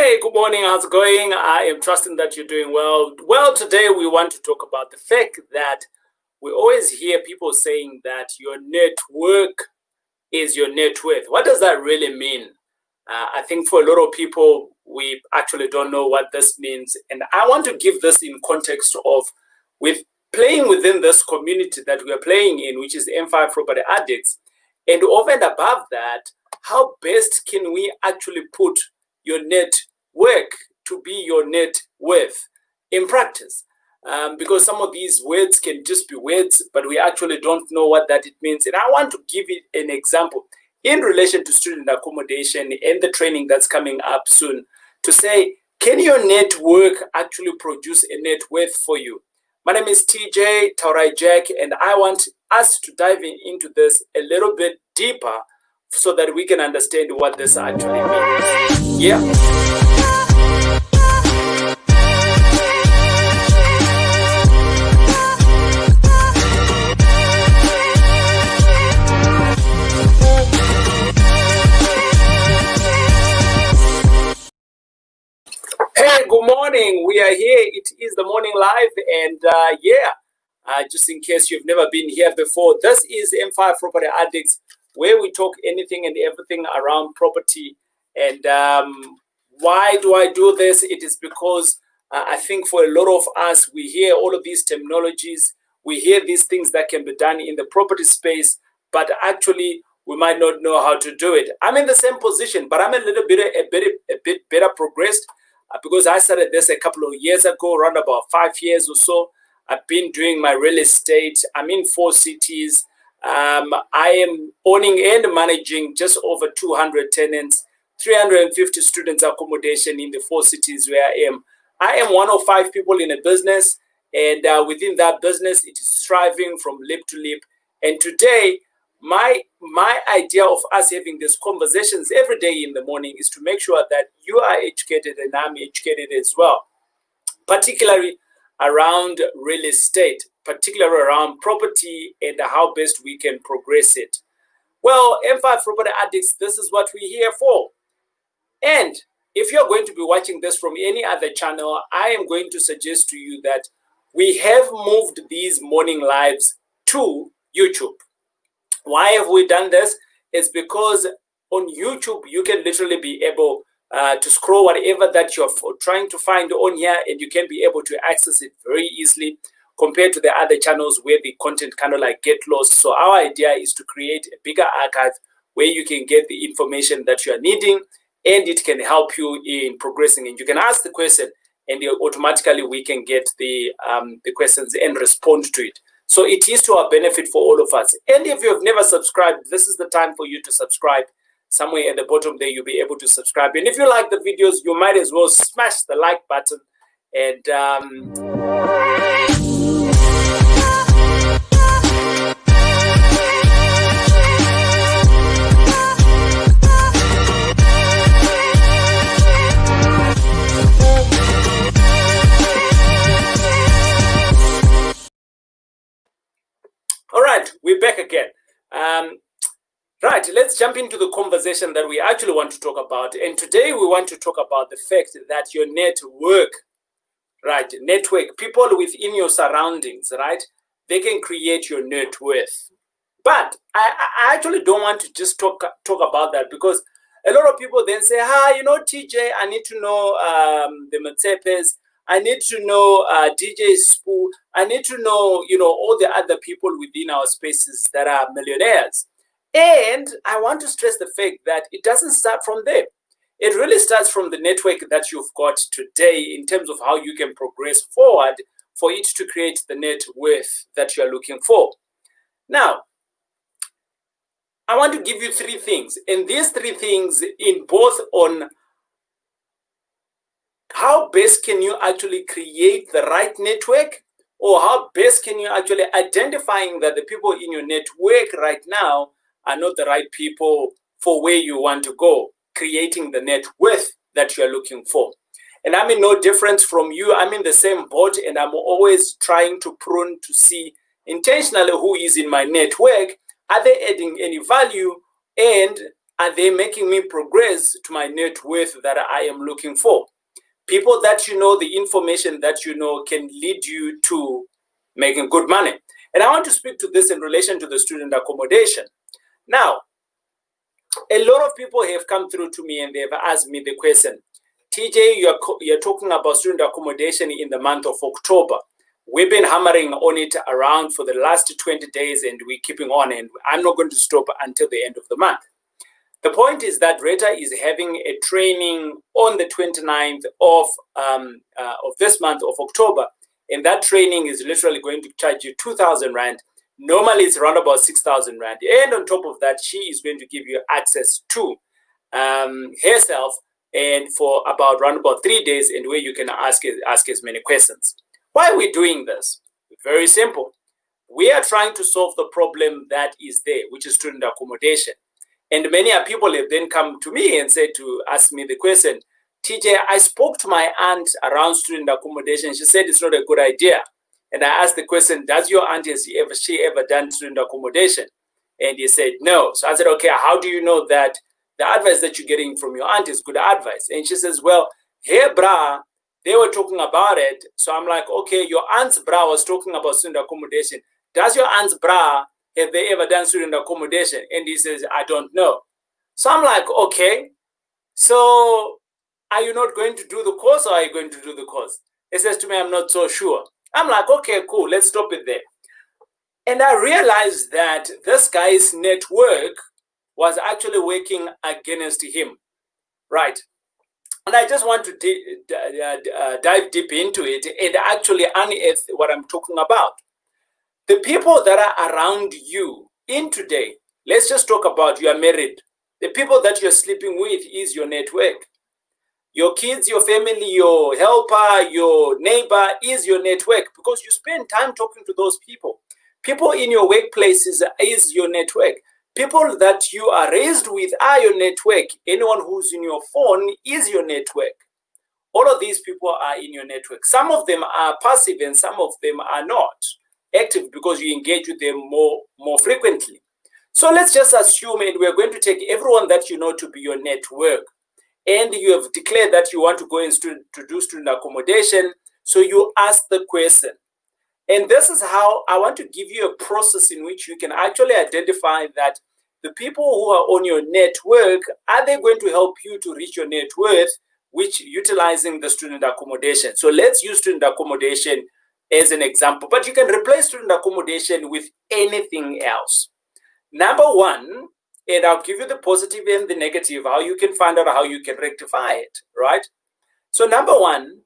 Hey, good morning. How's it going? I am trusting that you're doing well. Well, today we want to talk about the fact that we always hear people saying that your network is your net worth. What does that really mean? I think for a lot of people, we actually don't know what this means. And I want to give this in context of with playing within this community that we are playing in, which is the M5 Property Addicts. And over and above that, how best can we actually put your net work to be your net worth in practice? Because some of these words can just be words, but we actually don't know what that it means. And I want to give it an example in relation to student accommodation and the training that's coming up soon to say, can your network actually produce a net worth for you? My name is TJ Taurai Jack, and I want us to dive into this a little bit deeper so that we can understand what this actually means. Yeah. Hey, good morning. We are here. It is the morning live, and just in case you've never been here before, this is M5 Property Addicts, where we talk anything and everything around property. And why do I do this? It is because I think for a lot of us, we hear all of these terminologies, we hear these things that can be done in the property space, but actually we might not know how to do it. I'm in the same position, but I'm a bit better progressed. Because I started this a couple of years ago, around about 5 years or so. I've been doing my real estate. I'm in 4 cities. I am owning and managing just over 200 tenants, 350 students accommodation in the 4 cities where I am. I am one of 5 people in a business, and within that business, it is thriving from lip to lip. And today, my idea of us having these conversations every day in the morning is to make sure that you are educated and I'm educated as well, particularly around real estate, particularly around property and how best we can progress it. Well, M5 Property Addicts, this is what we're here for. And if you're going to be watching this from any other channel, I am going to suggest to you that we have moved these morning lives to YouTube. Why have we done this? It's because on YouTube, you can literally be able to scroll whatever that you're trying to find on here, and you can be able to access it very easily compared to the other channels where the content kind of like get lost. So our idea is to create a bigger archive where you can get the information that you are needing, and it can help you in progressing. And you can ask the question, and automatically we can get the questions and respond to it. So it is to our benefit for all of us. And if you have never subscribed, this is the time for you to subscribe. Somewhere at the bottom there, you'll be able to subscribe. And if you like the videos, you might as well smash the like button. And all right, we're back again. Right, let's jump into the conversation that we actually want to talk about. And today we want to talk about the fact that your network, right, network, people within your surroundings, right, they can create your net worth. But I actually don't want to just talk about that, because a lot of people then say, TJ, I need to know the Matsepes, I need to know DJ Spoo, I need to know, all the other people within our spaces that are millionaires. And I want to stress the fact that it doesn't start from there. It really starts from the network that you've got today in terms of how you can progress forward for it to create the net worth that you're looking for. Now, I want to give you 3 things. And these 3 things in both on how best can you actually create the right network, or how best can you actually identifying that the people in your network right now are not the right people for where you want to go, creating the net worth that you're looking for. And I'm in no difference from you. I'm in the same boat, and I'm always trying to prune to see intentionally who is in my network. Are they adding any value? And are they making me progress to my net worth that I am looking for? People that you know, the information that you know can lead you to making good money. And I want to speak to this in relation to the student accommodation. Now, a lot of people have come through to me and they've asked me the question, TJ, you're talking about student accommodation in the month of October. We've been hammering on it around for the last 20 days and we're keeping on, and I'm not going to stop until the end of the month. The point is that Reta is having a training on the 29th of this month of October, and that training is literally going to charge you 2,000 Rand. Normally it's around about 6,000 Rand. And on top of that, she is going to give you access to herself and for around about 3 days, and where you can ask as many questions. Why are we doing this? Very simple. We are trying to solve the problem that is there, which is student accommodation. And many people have then come to me and said to ask me the question, TJ, I spoke to my aunt around student accommodation. She said it's not a good idea. And I asked the question, does your aunt, has she ever done student accommodation? And he said, no. So I said, okay, how do you know that the advice that you're getting from your aunt is good advice? And she says, well, hey, brah, they were talking about it. So I'm like, okay, your aunt's brah was talking about student accommodation. Does your aunt's brah, have they ever done student accommodation? And he says, I don't know. So I'm like, okay, so are you not going to do the course, or are you going to do the course? He says to me, I'm not so sure. I'm like, okay, cool, let's stop it there. And I realized that this guy's network was actually working against him, right? And I just want to dive deep into it and actually unearth what I'm talking about. The people that are around you in today, let's just talk about you are married. The people that you're sleeping with is your network. Your kids, your family, your helper, your neighbor is your network, because you spend time talking to those people. People in your workplaces is your network. People that you are raised with are your network. Anyone who's in your phone is your network. All of these people are in your network. Some of them are passive and some of them are not active, because you engage with them more frequently. So let's just assume, and we're going to take everyone that you know to be your network, and you have declared that you want to go to do student accommodation. So you ask the question, and this is how I want to give you a process in which you can actually identify that the people who are on your network, are they going to help you to reach your net worth, which utilizing the student accommodation. So let's use student accommodation as an example, but you can replace student accommodation with anything else. Number one, and I'll give you the positive and the negative, how you can find out how you can rectify it, right? So number one,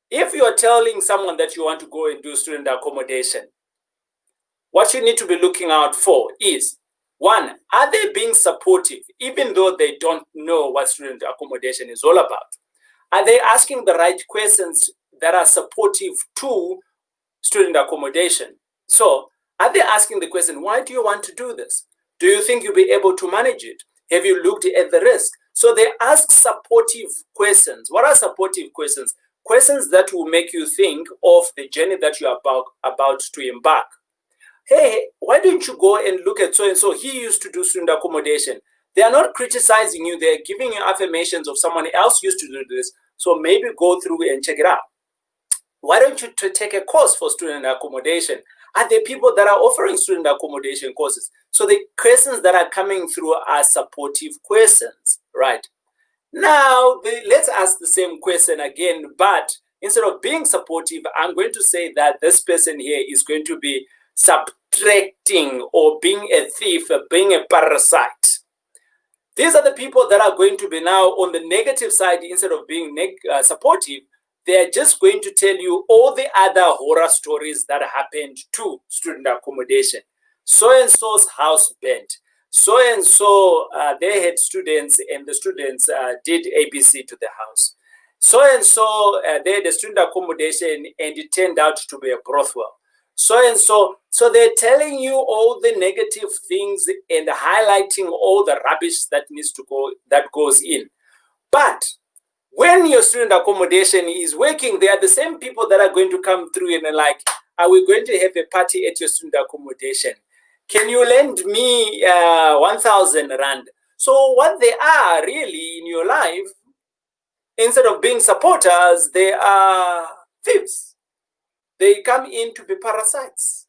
if you are telling someone that you want to go and do student accommodation, what you need to be looking out for is, one, are they being supportive, even though they don't know what student accommodation is all about? Are they asking the right questions that are supportive to student accommodation? So are they asking the question, why do you want to do this? Do you think you'll be able to manage it? Have you looked at the risk? So they ask supportive questions. What are supportive questions? Questions that will make you think of the journey that you are about to embark. Hey, why don't you go and look at so-and-so? He used to do student accommodation. They are not criticizing you. They're giving you affirmations of someone else used to do this. So maybe go through and check it out. Why don't you take a course for student accommodation? Are there people that are offering student accommodation courses? So the questions that are coming through are supportive questions, right? Now, let's ask the same question again, but instead of being supportive, I'm going to say that this person here is going to be subtracting, or being a thief, or being a parasite. These are the people that are going to be now on the negative side. Instead of being supportive, they're just going to tell you all the other horror stories that happened to student accommodation. So-and-so's house burnt. So-and-so, they had students, and the students did ABC to the house. So-and-so, they had a student accommodation, and it turned out to be a brothel. So-and-so, so they're telling you all the negative things and highlighting all the rubbish that goes in. But when your student accommodation is working, they are the same people that are going to come through and are like, are we going to have a party at your student accommodation? Can you lend me 1,000 Rand? So what they are really in your life, instead of being supporters, they are thieves. They come in to be parasites.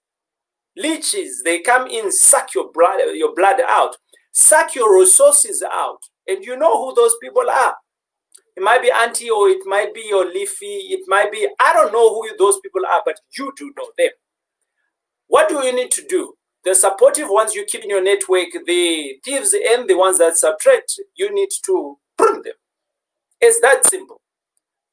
Leeches, they come in, suck your blood out, suck your resources out. And you know who those people are. It might be auntie, or it might be your leafy, it might be, I don't know who those people are, but you do know them. What do you need to do? The supportive ones you keep in your network, the thieves and the ones that subtract, you need to prune them. It's that simple.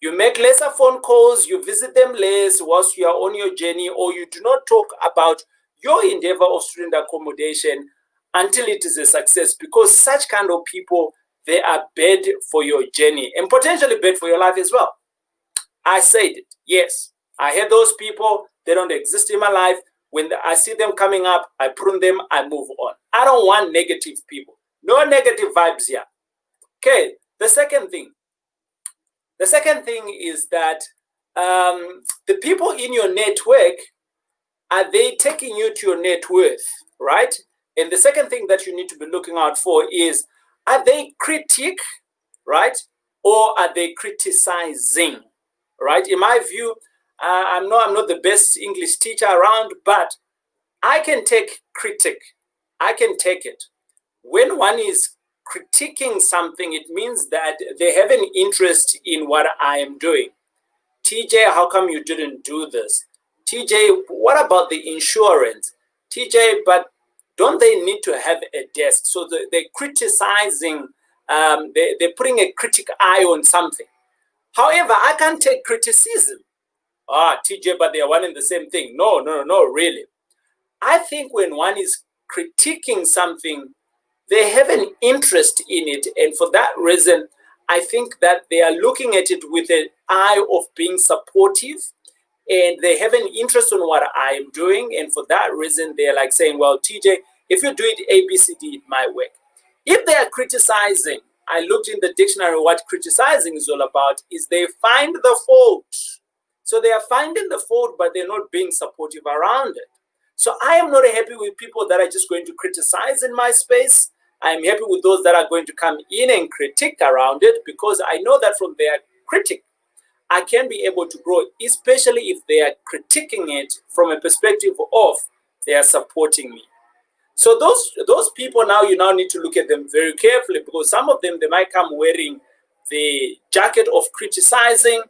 You make lesser phone calls, you visit them less whilst you are on your journey, or you do not talk about your endeavor of student accommodation until it is a success, because such kind of people, they are bad for your journey and potentially bad for your life as well. I said it. Yes, I have those people. They don't exist in my life. When I see them coming up, I prune them, I move on. I don't want negative people. No negative vibes here. Okay, the second thing is that the people in your network, are they taking you to your net worth, right? And the second thing that you need to be looking out for is, are they critic, right? Or are they criticizing, right? In my view, I'm not the best English teacher around, but I can take critic. I can take it. When one is critiquing something, it means that they have an interest in what I am doing. TJ, how come you didn't do this? TJ, what about the insurance? TJ, but don't they need to have a desk? So they're criticizing, they're putting a critic eye on something. However, I can't take criticism. TJ, but they are one and the same thing. No, really. I think when one is critiquing something, they have an interest in it. And for that reason, I think that they are looking at it with an eye of being supportive, and they have an interest in what I am doing. And for that reason, they're like saying, well, TJ, if you do it A, B, C, D, it might work. If they are criticizing, I looked in the dictionary, what criticizing is all about is they find the fault. So they are finding the fault, but they're not being supportive around it. So I am not happy with people that are just going to criticize in my space. I'm happy with those that are going to come in and critique around it, because I know that from their critic, I can be able to grow, especially if they are critiquing it from a perspective of they are supporting me. So those people now, you now need to look at them very carefully, because some of them, they might come wearing the jacket of criticizing,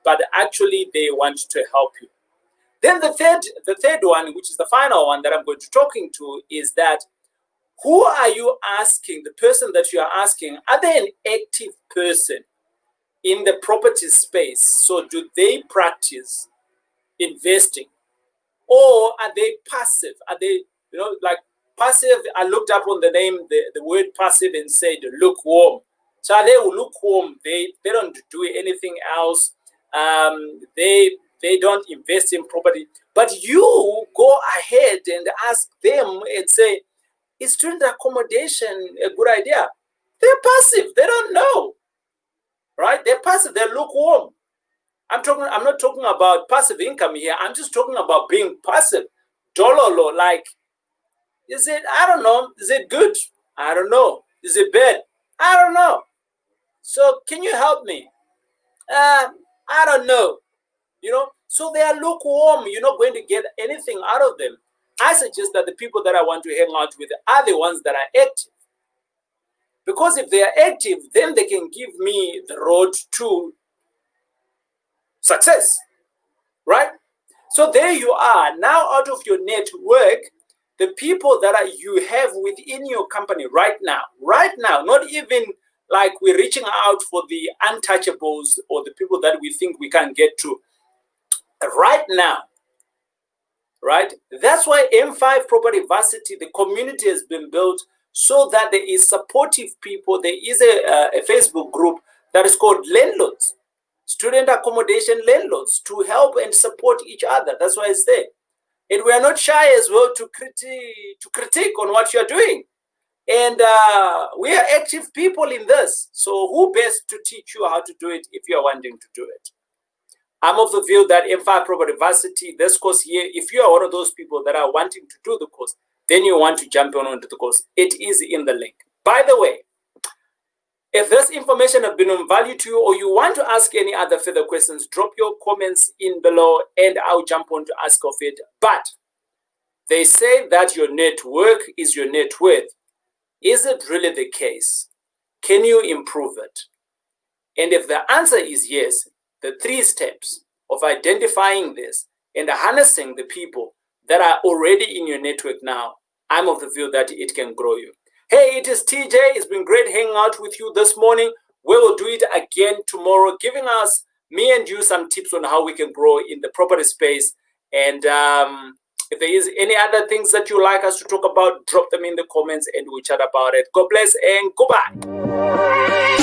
but actually they want to help you. Then the third one, which is the final one that I'm going to talking to, is that who are you asking? The person that you are asking, are they an active person in the property space? So do they practice investing, or are they passive? Are they, like passive? I looked up on the name, the word passive, and said lukewarm. So are they lukewarm? They don't do anything else. They don't invest in property. But you go ahead and ask them and say, is student accommodation a good idea? They're passive. They don't know, right? They're passive. They're lukewarm. I'm not talking about passive income here. I'm just talking about being passive. Dololo, like, is it, I don't know. Is it good? I don't know. Is it bad? I don't know. So can you help me? I don't know. So they are lukewarm. You're not going to get anything out of them. I suggest that the people that I want to hang out with are the ones that are active. Because if they are active, then they can give me the road to success, right? So there you are. Now, out of your network, the people that you have within your company right now, not even like we're reaching out for the untouchables or the people that we think we can't get to right now, right? That's why M5 Property Varsity, the community has been built so that there is supportive people. There is a Facebook group that is called Landlords, Student Accommodation Landlords, to help and support each other. That's why it's there. And we are not shy as well to critique on what you're doing. And we are active people in this. So who best to teach you how to do it if you're wanting to do it? I'm of the view that M5 Property Varsity, this course here, if you are one of those people that are wanting to do the course, then you want to jump on onto the course. It is in the link. By the way, If this information has been of value to you, or you want to ask any other further questions, drop your comments in below and I'll jump on to ask of it. But they say that your network is your net worth. Is it really the case? Can you improve it? And if the answer is yes, the 3 steps of identifying this and harnessing the people that are already in your network now, I'm of the view that it can grow you. Hey, it is TJ. It's been great hanging out with you this morning. We will do it again tomorrow, giving us, me and you, some tips on how we can grow in the property space. And if there is any other things that you like us to talk about, drop them in the comments and we'll chat about it. God bless and goodbye.